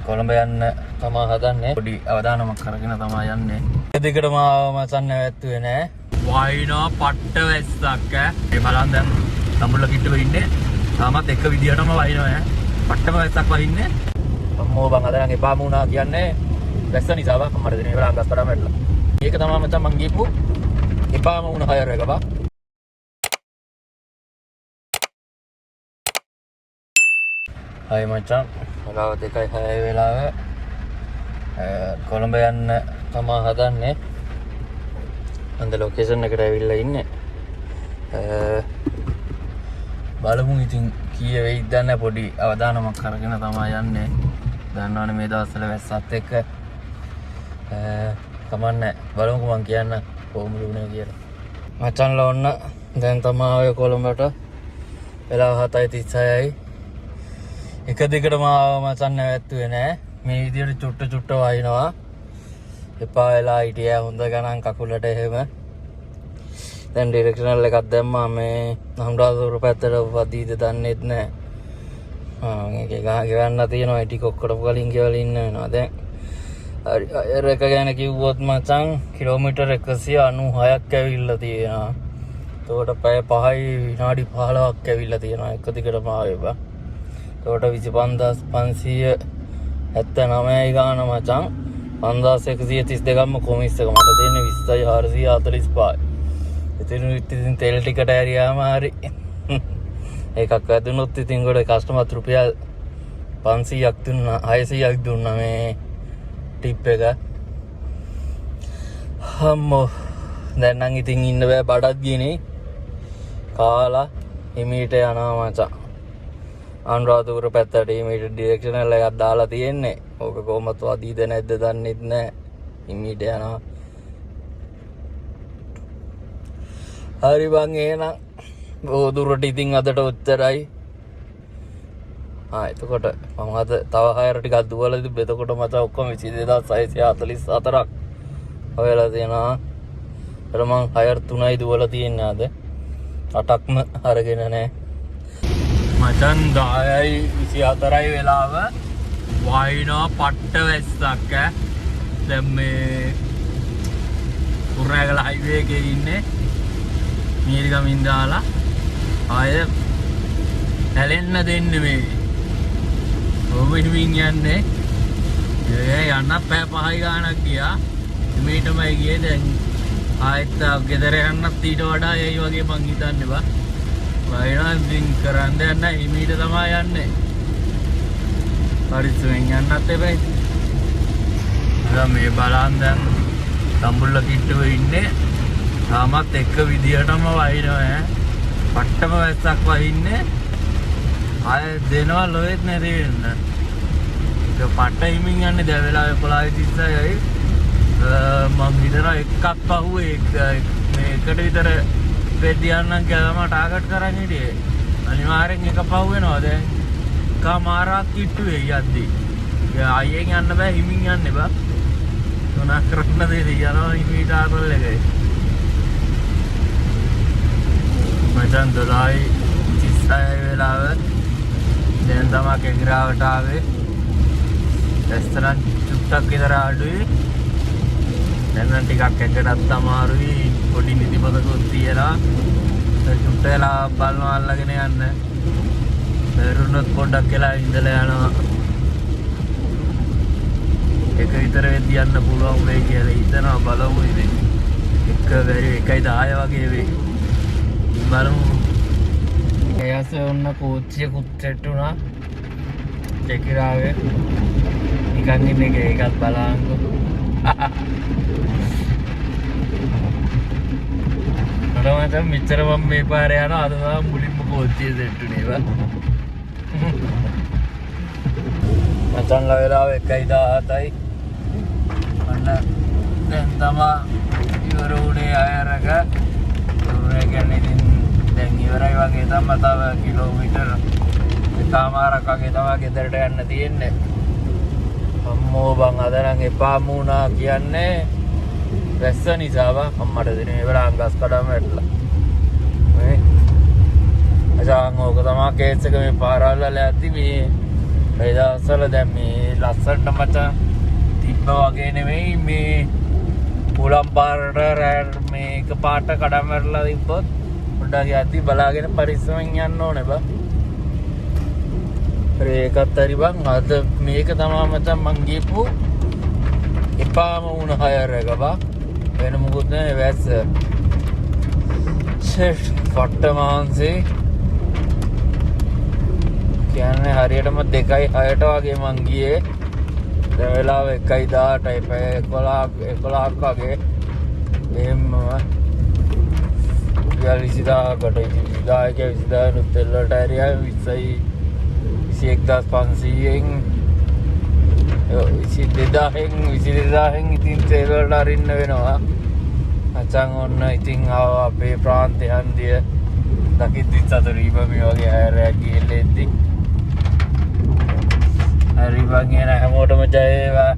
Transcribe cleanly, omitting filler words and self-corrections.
කොළඹ යන්න තමා හදන්නේ. පොඩි අවදානමක් කරගෙන තමා යන්නේ. දෙකටම මචන් නැවැත්තුවේ නෑ. වයිනා පට්ට වැස්සක් ඒ බලන් දැන් තඹුල්ල කිට්ටුව ඉන්නේ. තාමත් එක විදියටම වයින්නවා ඈ. පට්ටම වැස්සක් වහින්නේ. අම්මෝ බං අද නම් එපාම වුණා කියන්නේ වැස්ස නිසා බං මට දෙන ඉවර අංගස් කඩම වැටලා. මේක තමයි මචං මං ගිහපු එපාම වුණ හයර් එක බං. හයි මචං වෙලාව 2:06 වෙලාව කොළඹ යන්න තමා හදන්නේ. අන්ද ලොකේෂන් එකට ඇවිල්ලා ඉන්නේ. බලමු ඉතින් කීය වෙයිද දන්නේ. පොඩි අවදානමක් කරගෙන තමා යන්නේ. දන්නවනේ මේ දවස්වල වැස්සත් එක්ක කමන්නේ. බලමුකෝ මං කියන්න කොහොමද උනේ කියලා. මචංලා ඔන්න දැන් තමා ආවේ කොළඹට. වෙලාව 7:36යි. එක දිගටම මචන් නැවැත්තුවේ නෑ. මේ විදියට චුට්ට වහිනවා. එපා වෙලා හිටියා හොඳ ගණන් කකුලට එහෙම. දැන් ඩිරෙක්ෂනල් එකක් දැම්මා මේ අනුරාධපුර පැත්තට වදීද දන්නෙත් නෑ. මේක ගහන්න තියෙනවා. ටික ඔක්කොම කලින් ගෙවලා ඉන්න වෙනවා. දැන් හරි අයර එක ගැන කිව්වොත් මචං කිලෝමීටර් 196ක් ඇවිල්ලා තියෙනවා. ඒකට පැය 5යි විනාඩි 15ක් ඇවිල්ලා තියෙනවා. එක දිගටම ආවේ බා. ඒකට 25579යි ගාන මචං. 5132ක්ම කොමිස් එක මට දෙන්නේ 20445යි. ඉතින් තෙල් ටිකට ඇරියාම හරි එකක් වැදුනොත් ඉතින් ගොඩ කස්ටමර් රුපියල් 500ක් දුන්නා 600ක් දුන්නා මේ ටිප් එක. අම්මෝ දැන් නම් ඉතින් ඉන්න බෑ බඩත් ගිනේ. කාලා හිමීට යනවා මචං. අනුරාධපුර පැත්තට හිමීට ඩිරෙක්ෂනල් එකක් දාලා තියෙන්නේ. ඕක කොහොමද වදීද නැද්ද දන්නෙත් නෑ. හිමීට යනවා. හරි බං එහෙනම් බොදුරට ඉතින් අදට උත්තරයි. එතකොට මම අද තව හයර ටිකක් දුවලා තිබ්බ. එතකොට මචං ඔක්කොම 22644ක් හොයලා තියෙනවා. ඒතර මං හයර් 3යි දුවලා තියෙන්නේ අද. 8ක්ම අරගෙන නැහැ. මචං 10:24යි වෙලාව. වයිනා පට්ට වැස්සක් දැන් මේ කුරුණෑගල හයිවේ එකේ ඉන්නේ. මීරිගමින් දාලා ආය හැලෙන්න දෙන්නේ මේ. ඔබින් යන්නේ. යන්න පැය 5යි ගානක් ගියා. මේටමයි ගියේ. දැන් ආයෙත් ගෙදර යන්නත් ඊට වඩා එයි වගේ මං හිතන්නේ බා. වයිනා ඉතින් කරන්න යන්න හිමීට තමයි යන්නේ. පරිස්සමෙන් යන්නත් එපයි. දැන් මේ බලන් දැන් තඹුල්ල කිට්ටුව ඉන්නේ. තාමත් එක විදියටම වහිනවා ඈ. පට්ටම වැස්සක් වහින්නේ. ආයෙ දෙනවා ලොයෙත් නැති වෙන්න. ඒක පට්ට හිමින් යන්නේ. දැන් වෙලාව 11:36යි. මම හිතනවා එකක් පහුවේ මේ එකට විතර වෙද්දී යන්නම් කියලා මම ටාගට් කරන් හිටියේ. අනිවාර්යෙන් එක පහු වෙනවා දැන්. කමාරක් කිට්ටුවේ යද්දී. අයියෙන් යන්න බෑ හිමින් යන්න බා. මොනා කරන්න දෙද යනවා හිමීට ආතල් එකයි. මචං 12:36 වෙලාව. දැන් තමයි කෙග්‍රාවට ආවේ. රෙස්ටරන්ට් චුට්ටක් විතර අඩුයි. දැන් නම් ටිකක් එකටත් අමාරුයි. පොඩි නිදිමතකුත් තියෙනවා. චුට්ට වෙලා බලනවා අල්ලගෙන යන්න. බැරුණොත් පොඩ්ඩක් වෙලා ඉඳලා යනවා. එක විතර වෙද්දී යන්න පුළුවන් වෙයි කියලා හිතනවා. බලමු ඉතින්. එක බැරි 1:10 වගේ වෙයි. බලමු. එයාස ඔන්න කෝච්චියකුත් සෙට් වුණා. චෙකිරාවේ නිකන් ඉන්නේ ඒකත් බලන්නකො. මචං මෙච්චර මම මේ පාරේ යනවා. අද තමයි මුලින්ම කෝච්චිය සෙට් උනේ බා. මචංලා වෙලාව 1:17යි. අන්න දැන් තමයි ඉවර උනේ අයරක. ඒ කියන්නේ ඉතින් දැන් ඉවරයි වගේ තමයි. තව කිලෝමීටර් එකමාරක් වගේ තමයි ගෙදරට යන්න තියෙන්නේ. අම්මෝ බං අද නම් එපාම වුණා කියන්නේ වැස්ස නිසා බං. අම්මට දෙන ඉවර අංගස් කඩම වැටලා. මේ අජාන් ඕක තමයි කේස් එක මේ පාරවල් වල ඇද්දි මේ ඒ දවස්වල දැන් මේ ලස්සනට මචං තිබ්බ වගේ නෙමෙයි මේ උලම් පාරට මේ එක පාට කඩම් වැටලා තිබ්බොත් පොඩ්ඩක් යද්දි බලාගෙන පරිස්සමෙන් යන්න ඕනේ බං. ඒකත් හරි බං. අද මේක තමයි මචං මං ගියපු එපාම වුණ හයර් එක බං. වෙන මොකුත් නෑ වැස්ස. ෂෙට් ෆට්ට මාන්සේ. කියන්නේ හරියටම 2:06ට වගේ මං ගියේ. දැන් වෙලාව 1:18යි. පැය 11ක් වගේ. එහෙමම රුපියල් 20000කට 20000 නුත් එල්ලට ඇරියා 21,500න් 22,000න් ඉතින් තෙල්වලට අරින්න වෙනවා මචං. ඔන්න ඉතින් අපේ ප්‍රාන්තේ හන්දිය දකිද්දි සතුටුයි බං. මේ වගේ හැරයක් ගිහිල්ලා එද්දි හරි බං. එන හැමෝටම ජය වේවා.